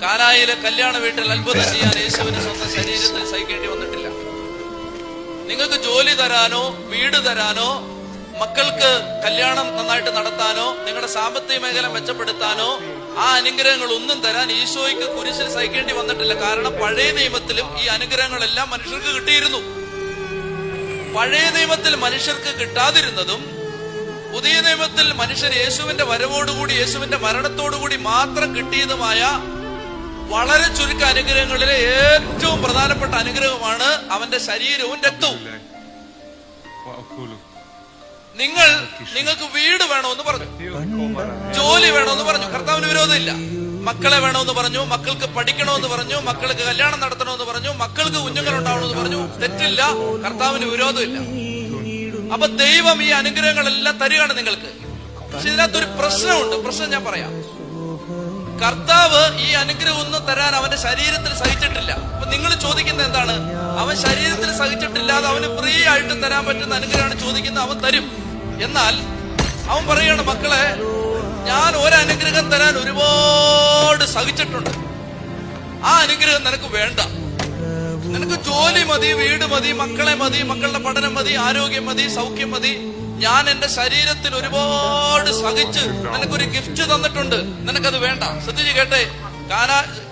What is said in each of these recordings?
കാനായിലെ കല്യാണ വീട്ടിൽ അത്ഭുതം ചെയ്യാൻ യേശുവിന് സ്വന്തം ശരീരത്തിൽ സഹിക്കേണ്ടി വന്നിട്ടില്ല. നിങ്ങൾക്ക് ജോലി തരാനോ വീട് തരാനോ മക്കൾക്ക് കല്യാണം നന്നായിട്ട് നടത്താനോ നിങ്ങളുടെ സാമ്പത്തിക മേഖല മെച്ചപ്പെടുത്താനോ ആ അനുഗ്രഹങ്ങൾ ഒന്നും തരാൻ ഈശോയ്ക്ക് കുരിശിൽ സഹിക്കേണ്ടി വന്നിട്ടില്ല. കാരണം പഴയ നിയമത്തിലും ഈ അനുഗ്രഹങ്ങളെല്ലാം മനുഷ്യർക്ക് കിട്ടിയിരുന്നു. പഴയ നിയമത്തിൽ മനുഷ്യർക്ക് കിട്ടാതിരുന്നതും പുതിയ നിയമത്തിൽ മനുഷ്യർ യേശുവിന്റെ വരവോടുകൂടി യേശുവിന്റെ മരണത്തോടുകൂടി മാത്രം കിട്ടിയതുമായ വളരെ ചുരുക്ക അനുഗ്രഹങ്ങളിലെ ഏറ്റവും പ്രധാനപ്പെട്ട അനുഗ്രഹമാണ് അവന്റെ ശരീരവും രക്തവും. നിങ്ങൾക്ക് വീട് വേണമെന്ന് പറഞ്ഞു, ജോലി വേണമെന്ന് പറഞ്ഞു, കർത്താവിന് വിരോധമില്ല. മക്കളെ വേണമെന്ന് പറഞ്ഞു, മക്കൾക്ക് പഠിക്കണമെന്ന് പറഞ്ഞു, മക്കൾക്ക് കല്യാണം നടത്തണമെന്ന് പറഞ്ഞു, മക്കൾക്ക് കുഞ്ഞുങ്ങൾ ഉണ്ടാവണമെന്ന് പറഞ്ഞു. തെറ്റില്ല, കർത്താവിന് വിരോധമില്ല. അപ്പൊ ദൈവം ഈ അനുഗ്രഹങ്ങളെല്ലാം തരികയാണ് നിങ്ങൾക്ക്. പക്ഷെ ഇതിനകത്തൊരു പ്രശ്നമുണ്ട്. പ്രശ്നം ഞാൻ പറയാം. കർത്താവ് ഈ അനുഗ്രഹം ഒന്നും തരാൻ അവന്റെ ശരീരത്തിൽ സഹിച്ചിട്ടില്ല. അപ്പൊ നിങ്ങൾ ചോദിക്കുന്നത് എന്താണ്? അവൻ ശരീരത്തിൽ സഹിച്ചിട്ടില്ലാതെ അവന് ഫ്രീ ആയിട്ട് തരാൻ പറ്റുന്ന അനുഗ്രഹമാണ് ചോദിക്കുന്നത്. അവൻ തരും. എന്നാൽ അവൻ പറയാണ്, മക്കളെ, ഞാൻ ഒരനുഗ്രഹം തരാൻ ഒരുപാട് സഹിച്ചിട്ടുണ്ട്. ആ അനുഗ്രഹം നിനക്ക് വേണ്ട. നിനക്ക് ജോലി മതി, വീട് മതി, മക്കളെ മതി, മക്കളുടെ പഠനം മതി, ആരോഗ്യം മതി, സൗഖ്യം മതി. ഞാൻ എന്റെ ശരീരത്തിൽ ഒരുപാട് സഹിച്ച് നിനക്കൊരു ഗിഫ്റ്റ് തന്നിട്ടുണ്ട്, നിനക്കത് വേണ്ട. ശ്രദ്ധിച്ച് കേട്ടെ,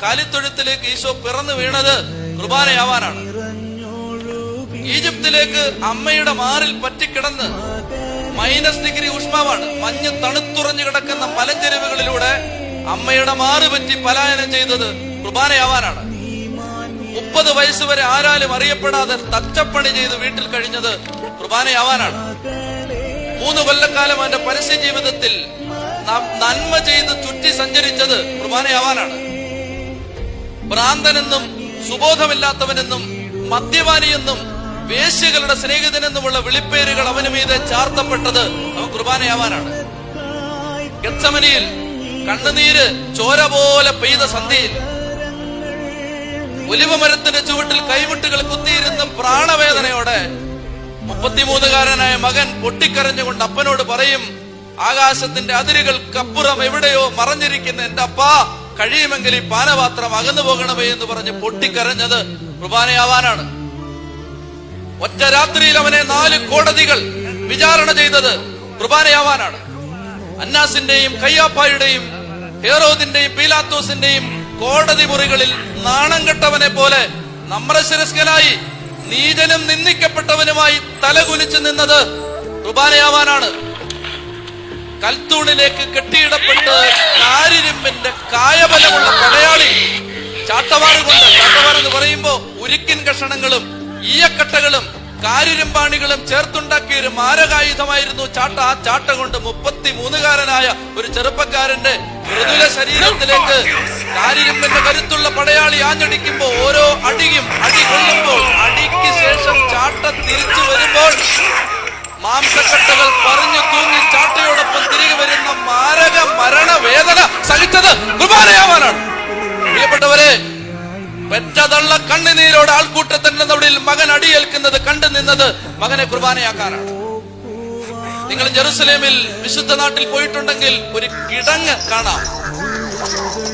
കാലിത്തൊഴുത്തിലേക്ക് ഈശോ പിറന്നു വീണത് കുർബാനയാവാനാണ്. ഈജിപ്തിലേക്ക് അമ്മയുടെ മാറിൽ പറ്റിക്കിടന്ന് -ഡിഗ്രി ഊഷ്മാവാണ്, മഞ്ഞ് തണുത്തുറഞ്ഞു കിടക്കുന്ന മലഞ്ചെരുവുകളിലൂടെ അമ്മയുടെ മാറ് പറ്റി പലായനം ചെയ്തത് കുർബാനയാവാനാണ്. 30 വയസ്സ് വരെ ആരാലും അറിയപ്പെടാതെ തച്ചപ്പണി ചെയ്ത് വീട്ടിൽ കഴിഞ്ഞത് കുർബാനയാവാനാണ്. 3 കൊല്ലക്കാലം അവന്റെ പരസ്യ ജീവിതത്തിൽ നന്മ ചെയ്ത് ചുറ്റി സഞ്ചരിച്ചത് കുർബാനയാവാനാണ്. ഭ്രാന്തനെന്നും സുബോധമില്ലാത്തവനെന്നും മദ്യപാനിയെന്നും വേശ്യകളുടെ സ്നേഹിതനെന്നുമുള്ള വിളിപ്പേരുകൾ അവന് മീതെ ചാർത്തപ്പെട്ടത് അവൻ കുർബാനയാവാനാണ്. ഗെത്സമനിയിൽ കണ്ണുനീര് ചോര പോലെ പെയ്ത സന്ധ്യയിൽ ഒലിവമരത്തിന്റെ ചുവട്ടിൽ കൈമുട്ടുകൾ കുത്തിയിരുന്ന പ്രാണവേദനയോടെ 33-കാരനായ മകൻ പൊട്ടിക്കരഞ്ഞുകൊണ്ട് അപ്പനോട് പറയും, ആകാശത്തിന്റെ അതിരുകൾക്കപ്പുറം എവിടെയോ മറഞ്ഞിരിക്കുന്ന എന്റെ അപ്പാ, കഴിയുമെങ്കിൽ ഈ പാനപാത്രം അകന്നു പോകണമേ എന്ന് പറഞ്ഞ് പൊട്ടിക്കരഞ്ഞത് കുർബാനയാവാനാണ്. ഒറ്റ രാത്രിയിൽ അവനെ 4 കോടതികൾ വിചാരണ ചെയ്തത് കുർബാനയാവാനാണ്. അന്നാസിന്റെയും കയ്യാപ്പായുടെയും ഹേറോദിന്റെയും പീലാത്തോസിന്റെയും കോടതി മുറികളിൽ നാണം കെട്ടവനെ പോലെ നമ്രശിരസ്കനായി നീചനും നിന്ദിക്കപ്പെട്ടവനുമായി തലകുനിച്ചു നിന്നത് കുർബാനയാവാനാണ്. കൽത്തൂണിലേക്ക് കെട്ടിയിടപ്പെട്ട് കാരിരുമ്പിന്റെ കായബലമുള്ള പടയാളി ചാട്ടവാറുകൊണ്ട്, ചാട്ടവാറെന്ന് പറയുമ്പോ ഉരുക്കിൻ കഷണങ്ങളും ഈയക്കട്ടകളും കാരിരുമ്പാണികളും ചേർത്തുണ്ടാക്കിയ ഒരു മാരകായുധമായിരുന്നു ചാട്ട. ആ ചാട്ട കൊണ്ട് 33-കാരനായ ഒരു ചെറുപ്പക്കാരന്റെ മൃദുല ശരീരത്തിലേക്ക് കാരിരുമ്പിന്റെ കരുത്തുള്ള പടയാളി ആഞ്ഞടിക്കുമ്പോൾ ഓരോ അടിയും അടി കൊള്ളുമ്പോൾ അടിക്ക് ശേഷം ചാട്ട തിരിച്ചു വരുമ്പോൾ മാംസക്കട്ടകൾ പറഞ്ഞു തൂങ്ങി ചാട്ടയോടൊപ്പം തിരികെ വരുന്ന മാരക മരണവേദന സഹിച്ചത് കുർബാനയാവാനാണ്. പ്രിയപ്പെട്ടവരെ, പെറ്റതള്ള കണ്ണുനീരോട് ആൾക്കൂട്ടത്തിന്റെ നടുവിൽ മകൻ അടിയേൽക്കുന്നത് കണ്ടു നിന്നത് മകനെ കുർബാനയാക്കാനാണ്. നിങ്ങൾ ജെറുസലേമിൽ വിശുദ്ധ നാട്ടിൽ പോയിട്ടുണ്ടെങ്കിൽ ഒരു കിടങ്ങ് കാണാം.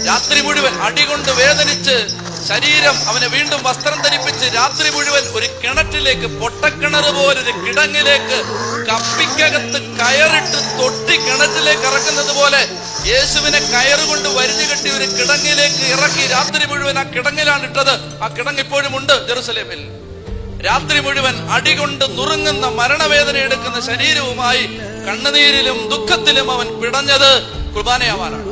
രാത്രി മുഴുവൻ അടികൊണ്ട് വേദനിച്ച് ശരീരം അവനെ വീണ്ടും വസ്ത്രം ധരിപ്പിച്ച് രാത്രി മുഴുവൻ ഒരു കിണറ്റിലേക്ക്, പൊട്ടക്കിണർ പോലൊരു കിടങ്ങിലേക്ക് കപ്പിക്കകത്ത് കയറിട്ട് തൊട്ടി കിണറ്റിലേക്ക് ഇറക്കുന്നത് പോലെ യേശുവിനെ കയറുകൊണ്ട് വരിഞ്ഞു കെട്ടി ഒരു കിടങ്ങിലേക്ക് ഇറക്കി രാത്രി മുഴുവൻ ആ കിടങ്ങിലാണ് ഇട്ടത്. ആ കിടങ്ങ് ഇപ്പോഴും ഉണ്ട് ജെറുസലേമിൽ. രാത്രി മുഴുവൻ അടികൊണ്ട് നുറുങ്ങുന്ന മരണവേദന എടുക്കുന്ന ശരീരവുമായി കണ്ണുനീരിലും ദുഃഖത്തിലും അവൻ പിടഞ്ഞത് കുർബാനയാവാനാണ്.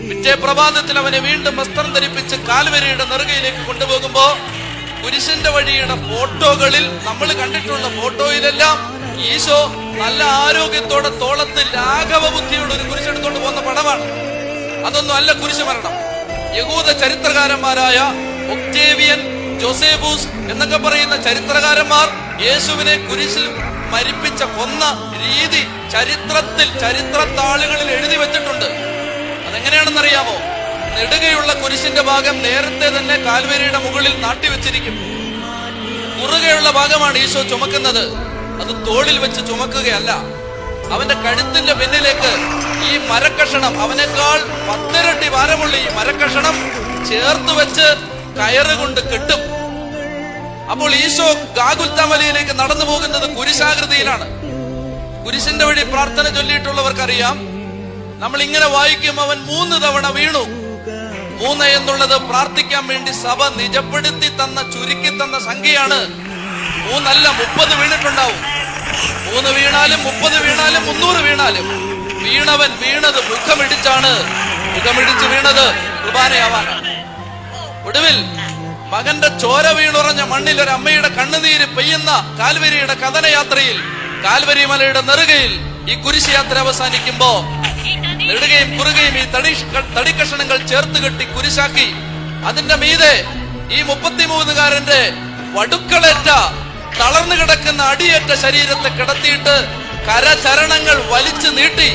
പിറ്റേ പ്രഭാതത്തിൽ അവനെ വീണ്ടും വസ്ത്രം ധരിപ്പിച്ച് കാൽവരിയുടെ നെറുകയിലേക്ക് കൊണ്ടുപോകുമ്പോ കുരിശിന്റെ വഴിയുടെ ഫോട്ടോകളിൽ നമ്മൾ കണ്ടിട്ടുള്ള ഫോട്ടോയിലെല്ലാം ഈശോ നല്ല ആരോഗ്യത്തോടെ തോളത്ത് ലാഘവ ബുദ്ധിയുള്ള ഒരു കുരിശെടുത്തോണ്ട് പോകുന്ന പടമാണ്. അതൊന്നും അല്ല കുരിശ് മരണം. യഹൂദ ചരിത്രകാരന്മാരായ ഒക്ടേവിയൻ, ജോസേബൂസ് എന്നൊക്കെ പറയുന്ന ചരിത്രകാരന്മാർ യേശുവിനെ കുരിശിൽ മരിപ്പിച്ച കൊന്ന രീതി ചരിത്രത്താളുകളിൽ എഴുതി വെച്ചിട്ടുണ്ട്. അതെങ്ങനെയാണെന്നറിയാമോ? നെടുകയുള്ള കുരിശിന്റെ ഭാഗം നേരത്തെ തന്നെ കാൽവരിയുടെ മുകളിൽ നാട്ടിവെച്ചിരിക്കും. കുറുകയുള്ള ഭാഗമാണ് ഈശോ ചുമക്കുന്നത്. അത് തോളിൽ വെച്ച് ചുമക്കുകയല്ല. അവന്റെ കഴുത്തിന്റെ പിന്നിലേക്ക് ഈ മരക്കഷണം, അവനേക്കാൾ 10 ഇരട്ടി ഭാരമുള്ള ഈ മരക്കഷണം ചേർത്ത് വെച്ച് കയറുകൊണ്ട് കെട്ടും. അപ്പോൾ ഈശോ ഗാഗുൽത്ത മലയിലേക്ക് നടന്നു പോകുന്നത് കുരിശാകൃതിയിലാണ്. കുരിശിന്റെ വഴി പ്രാർത്ഥന ചൊല്ലിയിട്ടുള്ളവർക്കറിയാം. നമ്മൾ ഇങ്ങനെ വായിക്കും, അവൻ 3 തവണ വീണു. 3 എന്നുള്ളത് പ്രാർത്ഥിക്കാൻ വേണ്ടി സഭ നിജപ്പെടുത്തി തന്ന, ചുരുക്കി തന്ന സംഖ്യയാണ്. 3 അല്ല, 30 വീണിട്ടുണ്ടാവും. 3 വീണാലും 30 വീണാലും 300 വീണാലും വീണവൻ വീണത് മുഖമിടിച്ചാണ്. മുഖമിടിച്ച് വീണത് കുർബാനയാവാനാണ്. ഒടുവിൽ മകന്റെ ചോര വീണുറഞ്ഞ മണ്ണിൽ ഒരു അമ്മയുടെ കണ്ണുനീര് പെയ്യുന്ന കാൽവരിയുടെ കഥനയാത്രയിൽ, കാൽവരി മലയുടെ നെറുകയിൽ ഈ കുരിശ് യാത്ര അവസാനിക്കുമ്പോ നെടുകയും കുറുകയും ഈ തടിക്കഷണങ്ങൾ ചേർത്ത് കെട്ടി കുരിശാക്കി അതിന്റെ മീതെ ഈ 33കാരന്റെ വടുക്കളേറ്റ, തളർന്നു കിടക്കുന്ന അടിയേറ്റ ശരീരത്തെ കിടത്തിയിട്ട് കരചരണങ്ങൾ വലിച്ചു നീട്ടി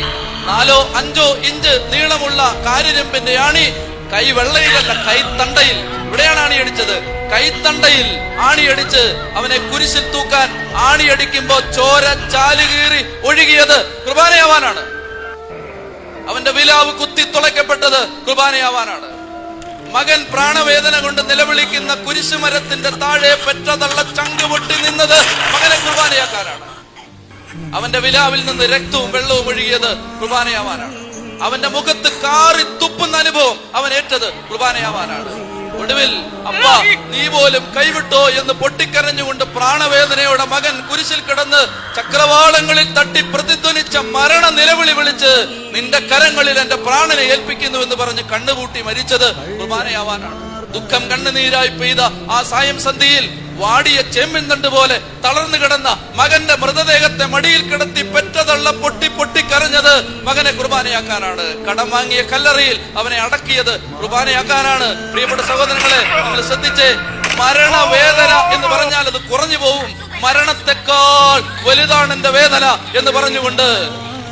4-5 ഇഞ്ച് നീളമുള്ള കാരിരുമ്പിന്റെ ആണി കൈവെള്ളയിലല്ല, കൈത്തണ്ടയിൽ, ഇവിടെയാണ് ആണിയടിച്ചത്. കൈത്തണ്ടയിൽ ആണിയടിച്ച് അവനെ കുരിശിൽ തൂക്കാൻ ആണിയടിക്കുമ്പോ ചോര ചാലുകീറി ഒഴുകിയത് കുർബാനയാവാനാണ്. അവന്റെ വിലാവ് കുത്തി തുളയ്ക്കപ്പെട്ടത് കുർബാനയാവാനാണ്. മകൻ പ്രാണവേദന കൊണ്ട് നിലവിളിക്കുന്ന കുരിശുമരത്തിന്റെ താഴെ പെറ്റതള്ള ചങ്ക് പൊട്ടി നിന്നത് മകനെ കുർബാനയാക്കാനാണ്. അവന്റെ വിലാവിൽ നിന്ന് രക്തവും വെള്ളവും ഒഴുകിയത് കുർബാനയാവാനാണ്. അവന്റെ മുഖത്ത് കാറി തുപ്പുന്ന അനുഭവം അവൻ ഏറ്റത് കുർബാനയാവാനാണ്. ഒടുവിൽ അപ്പ നീ പോലും കൈവിട്ടോ എന്ന് പൊട്ടിക്കരഞ്ഞുകൊണ്ട് പ്രാണവേദനയോടെ മകൻ കുരിശിൽ കിടന്ന് ചക്രവാളങ്ങളിൽ തട്ടി പ്രതിധ്വനിച്ച മരണ നിലവിളി വിളിച്ച് നിന്റെ കരങ്ങളിൽ എന്റെ പ്രാണനെ ഏൽപ്പിക്കുന്നു എന്ന് പറഞ്ഞ് കണ്ണുപൂട്ടി മരിച്ചത് കുർബാനയാവാനാണ്. ദുഃഖം കണ്ണുനീരായി പെയ്ത ആ സായം സന്ധ്യയിൽ വാടിയ ചെമ്മിൻ തണ്ട് പോലെ തളർന്നു കിടന്ന മകന്റെ മൃതദേഹത്തെ മടിയിൽ കിടത്തി പെറ്റതള്ള പൊട്ടി പൊട്ടി കരഞ്ഞത് മകനെ കുർബാനയാക്കാനാണ്. കടം വാങ്ങിയ കല്ലറയിൽ അവനെ അടക്കിയത് കുർബാനയാക്കാനാണ്. പ്രിയപ്പെട്ട സഹോദരങ്ങളെ, നിങ്ങൾ ശ്രദ്ധിച്ചേ, മരണവേദന എന്ന് പറഞ്ഞാൽ അത് കുറഞ്ഞു പോവും. മരണത്തെക്കാൾ വലുതാണ് എന്റെ വേദന എന്ന് പറഞ്ഞുകൊണ്ട്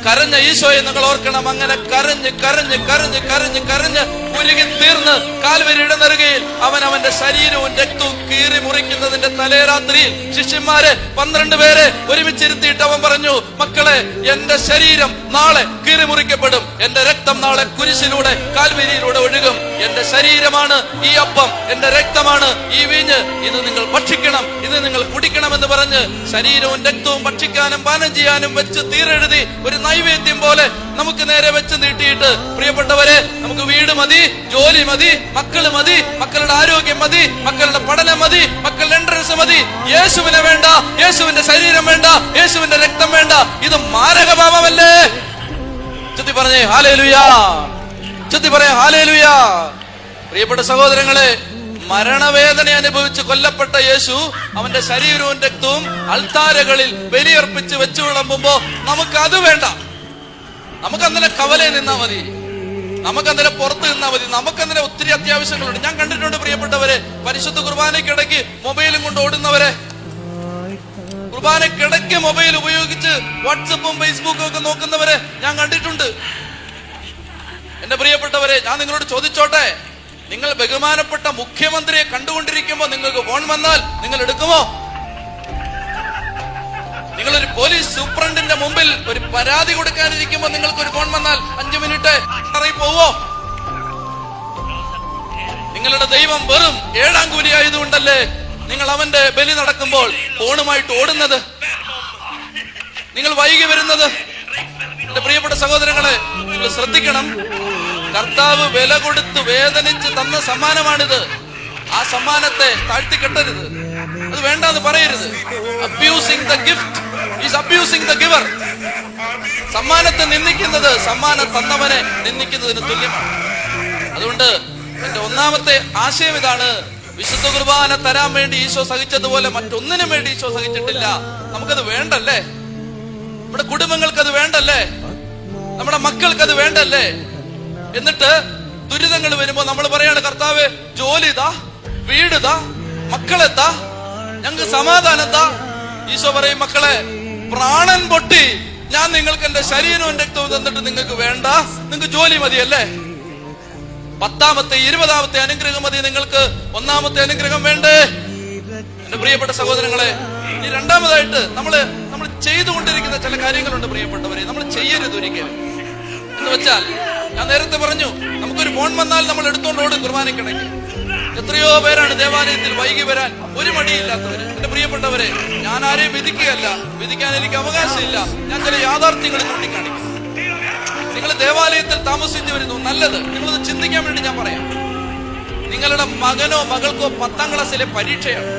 കരഞ്ഞ ഈശോയെ നിങ്ങൾ ഓർക്കണം. അങ്ങനെ കരഞ്ഞ് കരഞ്ഞ് കരഞ്ഞ് കരഞ്ഞ് കരഞ്ഞ് ഉരുകി തീർന്ന് കാൽവരിയുടെ നെറുകയിൽ അവൻ അവന്റെ ശരീരവും രക്തവും കീറി മുറിക്കുന്നതിന്റെ തലേരാത്രിയിൽ ശിഷ്യന്മാരെ 12 പേരെ ഒരുമിച്ചിരുത്തിയിട്ട് അവൻ പറഞ്ഞു, മക്കളെ, എന്റെ ശരീരം നാളെ കീറി മുറിക്കപ്പെടും, എന്റെ രക്തം നാളെ കുരിശിലൂടെ കാൽവരിയിലൂടെ ഒഴുകും. എന്റെ ശരീരമാണ് ഈ അപ്പം, എന്റെ രക്തമാണ് ഈ വീഞ്ഞ്, ഇത് നിങ്ങൾ ഭക്ഷിക്കണം, ഇത് നിങ്ങൾ കുടിക്കണം എന്ന് പറഞ്ഞ് ശരീരവും രക്തവും ഭക്ഷിക്കാനും പാനം ചെയ്യാനും വെച്ച് തീരെഴുതി ഒരു നൈവേദ്യം പോലെ നമുക്ക് നേരെ വെച്ച് നീട്ടിയിട്ട്, പ്രിയപ്പെട്ടവരെ, നമുക്ക് വീട് മതി, ജോലി മതി, മക്കള് മതി, മക്കളുടെ ആരോഗ്യം മതി, മക്കളുടെ പഠനം മതി, മക്കളുടെ എൻട്രൻസ് മതി, യേശുവിനെ വേണ്ട, യേശുവിന്റെ ശരീരം വേണ്ട, യേശുവിന്റെ രക്തം വേണ്ട. ഇത് മാരകപാപമല്ലേ? ചൊല്ലി പറഞ്ഞേ ഹല്ലേലൂയാ, ചൊല്ലി പറയാ ഹല്ലേലൂയാ. പ്രിയപ്പെട്ട സഹോദരങ്ങളെ, മരണവേദന അനുഭവിച്ച് കൊല്ലപ്പെട്ട യേശു അവന്റെ ശരീരവും രക്തവും അൾത്താരകളിൽ ബലിയർപ്പിച്ച് വെച്ചു വിളമ്പുമ്പോ നമുക്ക് അത് വേണ്ട. നമുക്കന്നേരം കവലയിൽ നിന്നാ മതി, നമുക്കന്നേരം പുറത്ത് നിന്നാ മതി, നമുക്കന്നേരം ഒത്തിരി അത്യാവശ്യങ്ങളുണ്ട്. ഞാൻ കണ്ടിട്ടുണ്ട് പ്രിയപ്പെട്ടവരെ, പരിശുദ്ധ കുർബാനയ്ക്കിടയ്ക്ക് മൊബൈലും കൊണ്ട് ഓടുന്നവരെ, കുർബാനയ്ക്കിടയ്ക്ക് മൊബൈൽ ഉപയോഗിച്ച് വാട്സപ്പും ഫേസ്ബുക്കും ഒക്കെ നോക്കുന്നവരെ ഞാൻ കണ്ടിട്ടുണ്ട്. എന്റെ പ്രിയപ്പെട്ടവരെ, ഞാൻ നിങ്ങളോട് ചോദിച്ചോട്ടെ, നിങ്ങൾ ബഹുമാനപ്പെട്ട മുഖ്യമന്ത്രിയെ കണ്ടുകൊണ്ടിരിക്കുമ്പോ നിങ്ങൾക്ക് ഫോൺ വന്നാൽ നിങ്ങൾ എടുക്കുമോ? നിങ്ങളൊരു പോലീസ് സൂപ്രണ്ടിന്റെ മുമ്പിൽ ഒരു പരാതി കൊടുക്കാനിരിക്കുമ്പോ നിങ്ങൾക്ക് ഒരു ഫോൺ വന്നാൽ 5 മിനിറ്റ് ഇറങ്ങി പോവോ? നിങ്ങളുടെ ദൈവം വെറും 7ആം കൂലി ആയതുകൊണ്ടല്ലേ നിങ്ങൾ അവന്റെ ബലി നടക്കുമ്പോൾ ഫോണുമായിട്ട് ഓടുന്നത്, നിങ്ങൾ വൈകി വരുന്നത്? എന്റെ പ്രിയപ്പെട്ട സഹോദരങ്ങളെ, നിങ്ങൾ ശ്രദ്ധിക്കണം. കർത്താവ് വില കൊടുത്ത് വേദനിച്ച് തന്ന സമ്മാനമാണിത്. ആ സമ്മാനത്തെ താഴ്ത്തിക്കെട്ടരുത്, അത് വേണ്ടെന്ന് പറയരുത്. Abusing the gift is abusing the giver. സമ്മാനത്തെ നിന്ദിക്കുന്നത് സമ്മാനം തന്നവനെ നിന്ദിക്കുന്നതിന് തുല്യമാണ്. അതുകൊണ്ട് എന്റെ ഒന്നാമത്തെ ആശയം ഇതാണ്: വിശുദ്ധ കുർബാന തരാൻ വേണ്ടി ഈശോ സഹിച്ചതുപോലെ മറ്റൊന്നിനും വേണ്ടി ഈശോ സഹിച്ചിട്ടില്ല. നമുക്കത് വേണ്ടല്ലേ? നമ്മുടെ കുടുംബങ്ങൾക്ക് അത് വേണ്ടല്ലേ? നമ്മുടെ മക്കൾക്ക് അത് വേണ്ടല്ലേ? എന്നിട്ട് ദുരിതങ്ങൾ വരുമ്പോ നമ്മൾ പറയാണ്, കർത്താവേ, ജോലി താ, വീട് താ, മക്കളെത്താ, ഞങ്ങൾക്ക് സമാധാനം താ. ഈശോ പറയും, മക്കളെ, പ്രാണൻ പൊട്ടി ഞാൻ നിങ്ങൾക്ക് എന്റെ ശരീരവും രക്തവും തന്നിട്ട് നിങ്ങൾക്ക് വേണ്ട, നിങ്ങൾക്ക് ജോലി മതിയല്ലേ? 10ാമത്തെ 20ാമത്തെ അനുഗ്രഹം മതി നിങ്ങൾക്ക്, 1ാമത്തെ അനുഗ്രഹം വേണ്ടേ? എന്റെ പ്രിയപ്പെട്ട സഹോദരങ്ങളെ, ഇനി രണ്ടാമതായിട്ട് നമ്മൾ ചെയ്തുകൊണ്ടിരിക്കുന്ന ചില കാര്യങ്ങളുണ്ട് പ്രിയപ്പെട്ടവരെ, നമ്മൾ ചെയ്യരുത് ഒരിക്കലും. എന്ന് വെച്ചാൽ ഞാൻ നേരത്തെ പറഞ്ഞു, നമുക്കൊരു ഫോൺ വന്നാൽ നമ്മൾ എടുത്തോണ്ട് ഓടും കുർബാനയ്ക്കിടയ്ക്ക്. എത്രയോ പേരാണ് ദേവാലയത്തിൽ വൈകി വരാൻ ഒരു മടിയില്ലാത്തവര്. എന്റെ പ്രിയപ്പെട്ടവരെ, ഞാൻ ആരെയും വിധിക്കുകയല്ല, വിധിക്കാൻ എനിക്ക് അവകാശമില്ല. ഞാൻ ചില യാഥാർത്ഥ്യങ്ങൾ ചൂണ്ടിക്കാണിക്കും. നിങ്ങൾ ദേവാലയത്തിൽ താമസിച്ചു വരുന്നു, നല്ലത്. നിങ്ങളത് ചിന്തിക്കാൻ വേണ്ടി ഞാൻ പറയാം. നിങ്ങളുടെ മകനോ മകൾക്കോ 10ാം ക്ലാസ്സിലെ പരീക്ഷയാണ്.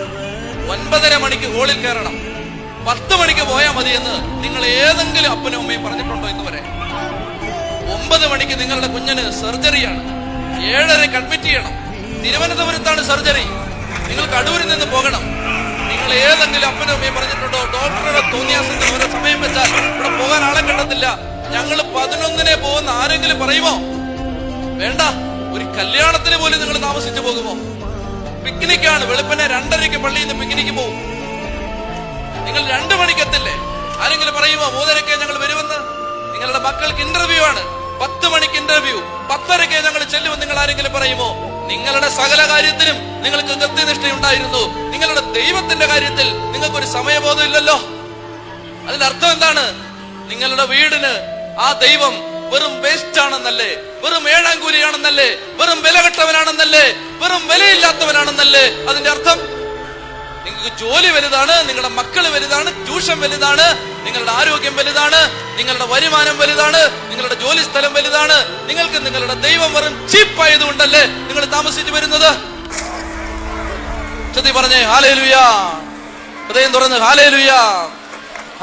9:30 മണിക്ക് ഹോളിൽ കയറണം, 10 മണിക്ക് പോയാൽ മതി എന്ന് നിങ്ങൾ ഏതെങ്കിലും അപ്പനും അമ്മയും പറഞ്ഞിട്ടുണ്ടോ ഇന്ന് വരെ? 9 മണിക്ക് നിങ്ങളുടെ കുഞ്ഞിന് സർജറിയാണ്, 7:30 അഡ്മിറ്റ് ചെയ്യണം. തിരുവനന്തപുരത്താണ് സർജറി, നിങ്ങൾക്ക് അടൂരിൽ നിന്ന് പോകണം. നിങ്ങൾ ഏതെങ്കിലും അപ്പനും അമ്മയും പറഞ്ഞിട്ടുണ്ടോ ഡോക്ടറുടെ തോന്നിയാസത്തിന് ഓരോ സമയം വെച്ചാൽ ഇവിടെ പോകാൻ ആളെ കിട്ടത്തില്ല, ഞങ്ങൾ 11-ന് പോകുന്ന ആരെങ്കിലും പറയുമോ? വേണ്ട. ഒരു കല്യാണത്തിന് പോലും നിങ്ങൾ താമസിച്ചു പോകുമോ? പിക്നിക്കാണ്, വെളുപ്പിനെ 2:30 പള്ളിയിൽ നിന്ന് പിക്നിക്ക് പോകും. നിങ്ങൾ 2 മണിക്ക് എത്തില്ലേ? ആരെങ്കിലും പറയുമോ 3:30 ഞങ്ങൾ വരുമെന്ന്? നിങ്ങളുടെ മക്കൾക്ക് ഇന്റർവ്യൂ ആണ്, 10 മണിക്ക് ഇന്റർവ്യൂ, 10:30 ഞങ്ങൾ ചെല്ലുമെന്ന് നിങ്ങൾ ആരെങ്കിലും പറയുമോ? നിങ്ങളുടെ സകല കാര്യത്തിലും നിങ്ങൾക്ക് കൃത്യനിഷ്ഠയുണ്ടായിരുന്നു, നിങ്ങളുടെ ദൈവത്തിന്റെ കാര്യത്തിൽ നിങ്ങൾക്കൊരു സമയബോധം ഇല്ലല്ലോ. അതിന്റെ അർത്ഥം എന്താണ്? നിങ്ങളുടെ വീടിന് ആ ദൈവം വെറും വേസ്റ്റ് ആണെന്നല്ലേ, വെറും ഏഴാങ്കൂലിയാണെന്നല്ലേ, വെറും വിലകെട്ടവനാണെന്നല്ലേ, വെറും വിലയില്ലാത്തവനാണെന്നല്ലേ അതിന്റെ അർത്ഥം? നിങ്ങൾക്ക് ജോലി വലുതാണ്, നിങ്ങളുടെ മക്കള് വലുതാണ്, ട്യൂഷൻ വലുതാണ്, നിങ്ങളുടെ ആരോഗ്യം വലുതാണ്, നിങ്ങളുടെ വരുമാനം വലുതാണ്, നിങ്ങളുടെ ജോലി സ്ഥലം വലുതാണ്. നിങ്ങൾക്ക് നിങ്ങളുടെ ദൈവം വെറും ചീപ്പായതുകൊണ്ടല്ലേ നിങ്ങൾ താമസിച്ചു വരുന്നത്? ചൊല്ലി പറഞ്ഞേ ഹല്ലേലൂയാ, ഹൃദയം തുറന്ന് ഹല്ലേലൂയാ,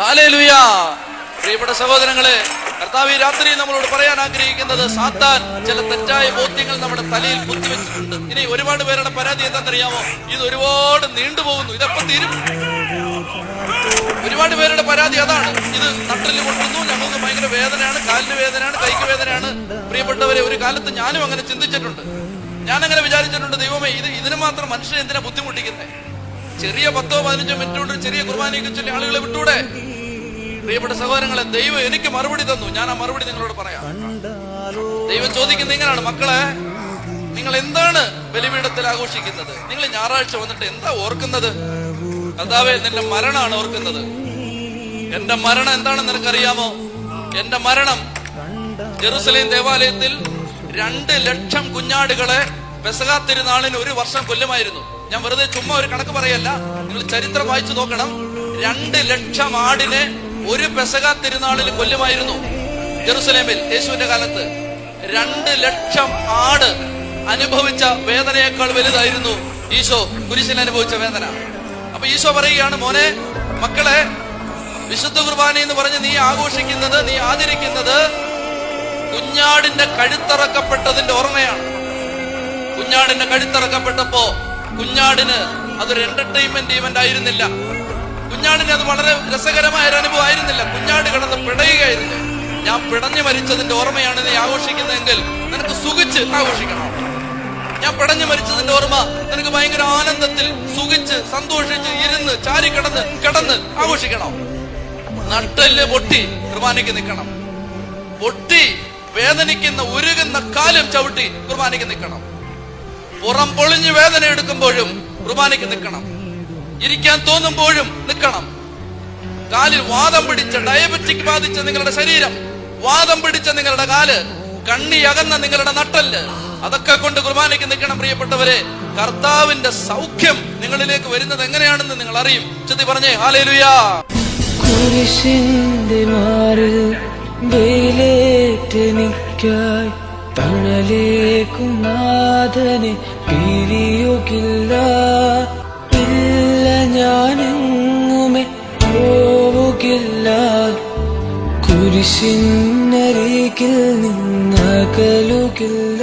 ഹല്ലേലൂയാ. പ്രിയപ്പെട്ട സഹോദരങ്ങളെ, കർത്താവ് ഈ രാത്രി നമ്മളോട് പറയാൻ ആഗ്രഹിക്കുന്നത്, സാത്താൻ ചില തെറ്റായ ബോധ്യങ്ങൾ നമ്മുടെ തലയിൽ കുത്തിവെച്ചിട്ടുണ്ട്. ഇനി ഒരുപാട് പേരുടെ പരാതി എന്താണെന്നറിയാമോ? ഇത് ഒരുപാട് നീണ്ടുപോകുന്നു, ഇതെപ്പം തീരും? ഒരുപാട് പേരുടെ പരാതി അതാണ്. ഇത് നട്ടല് കൊണ്ടുന്നു, ഞങ്ങൾക്ക് ഭയങ്കര വേദനയാണ്, കാലിന് വേദനയാണ്, കൈക്ക് വേദനയാണ്. പ്രിയപ്പെട്ടവരെ, ഒരു കാലത്ത് ഞാനും അങ്ങനെ ചിന്തിച്ചിട്ടുണ്ട്. ഞാൻ അങ്ങനെ വിചാരിച്ചിട്ടുണ്ട്, ദൈവമേ ഇതിന് മാത്രം മനുഷ്യനെ എന്തിനാ ബുദ്ധിമുട്ടിക്കുന്നത്? ചെറിയ 10-15 മിനിറ്റ് കൊണ്ട് ചെറിയ കുർബാനയൊക്കെ ചൊല്ലി ആളുകളെ വിട്ടൂടെ? പ്രിയപ്പെട്ട സഹോദരങ്ങളെ, ദൈവം എനിക്ക് മറുപടി തന്നു. ഞാൻ ആ മറുപടി നിങ്ങളോട് പറയാം. ദൈവം ചോദിക്കുന്നത് ഇങ്ങനെയാണ്: മക്കളെ, നിങ്ങൾ എന്താണ് ബലിപീഠത്തിൽ ആഘോഷിക്കുന്നത്? നിങ്ങൾ ഞായറാഴ്ച വന്നിട്ട് എന്താ ഓർക്കുന്നത്? കർത്താവേ, നിന്റെ മരണമാണ് ഓർക്കുന്നത്. എന്റെ മരണം എന്താണെന്ന് നിനക്കറിയാമോ? എന്റെ മരണം ജെറുസലേം ദേവാലയത്തിൽ 2 ലക്ഷം കുഞ്ഞാടുകളെ പെസഹാ തിരുനാളിന് 1 വർഷം കൊല്ലുമായിരുന്നു. ഞാൻ വെറുതെ ചുമ്മാ ഒരു കണക്ക് പറയല്ല, നിങ്ങൾ ചരിത്രം വായിച്ചു നോക്കണം. 2 ലക്ഷം ആടിനെ ഒരു പെസഹാ തിരുനാളിന് കൊല്ലുമായിരുന്നു ജെറുസലേമിൽ യേശുവിന്റെ കാലത്ത്. 2 ലക്ഷം ആട് അനുഭവിച്ച വേദനയേക്കാൾ വലുതായിരുന്നു ഈശോ കുരിശിൽ അനുഭവിച്ച വേദന. അപ്പൊ ഈശോ പറയുകയാണ്, മോനെ, മക്കളെ, വിശുദ്ധ കുർബാന എന്ന് പറഞ്ഞ് നീ ആഘോഷിക്കുന്നത്, നീ ആചരിക്കുന്നത് കുഞ്ഞാടിന്റെ കഴുത്തറക്കപ്പെട്ടതിന്റെ ഓർമ്മയാണ്. കുഞ്ഞാടിന്റെ കഴുത്തറക്കപ്പെട്ടപ്പോ കുഞ്ഞാടിന് അതൊരു എന്റർടൈൻമെന്റ് ഈവന്റ് ആയിരുന്നില്ല. കുഞ്ഞാടിന് അത് വളരെ രസകരമായ ഒരു അനുഭവം ആയിരുന്നില്ല. കുഞ്ഞാട് കിടന്ന് പിടയുകയായിരുന്നു. ഞാൻ പിടഞ്ഞു മരിച്ചതിന്റെ ഓർമ്മയാണ് നീ ആഘോഷിക്കുന്നതെങ്കിൽ നിനക്ക് സുഖിച്ച് ആഘോഷിക്കണം. ഞാൻ പിടഞ്ഞു മരിച്ചതിന്റെ ഓർമ്മ നിനക്ക് ഭയങ്കര ആനന്ദത്തിൽ സുഖിച്ച് സന്തോഷിച്ച് ഇരുന്ന് കിടന്ന് ആഘോഷിക്കണം. നട്ടല് പൊട്ടി കുർബാനയ്ക്ക് നിൽക്കണം. പൊട്ടി വേദനിക്കുന്ന ഉരുകുന്ന കാലും ചവിട്ടി കുർബാനയ്ക്ക് നിൽക്കണം. പുറം പൊളിഞ്ഞ് വേദന എടുക്കുമ്പോഴും കുർബാനയ്ക്ക് നിൽക്കണം. ഇരിക്കാൻ തോന്നുമ്പോഴും നിൽക്കണം. കാലിൽ വാദം പിടിച്ച, ഡയബറ്റിക് ബാധിച്ച നിങ്ങളുടെ ശരീരം, വാദം പിടിച്ച നിങ്ങളുടെ കാല്, കണ്ണി അകന്ന നിങ്ങളുടെ നട്ടല്, അതൊക്കെ കൊണ്ട് കുർബാനയ്ക്ക് നിൽക്കണം. പ്രിയപ്പെട്ടവരെ, കർത്താവിന്റെ സൗഖ്യം നിങ്ങളിലേക്ക് വരുന്നത് എങ്ങനെയാണെന്ന് നിങ്ങൾ അറിയും. ചൊല്ലി പറഞ്ഞേ ഹല്ലേലൂയാ. കുരിശിന്റെ മാറിൽ വെയിലേറ്റെനിക്കായി തണലേക്കും നാഥനെ പിരിയുകില്ല. ഇല്ല, ഞാനെങ്ങുമേ പോവുകില്ല. കുരിശിനരികിൽ നിന്നകലുകില്ല.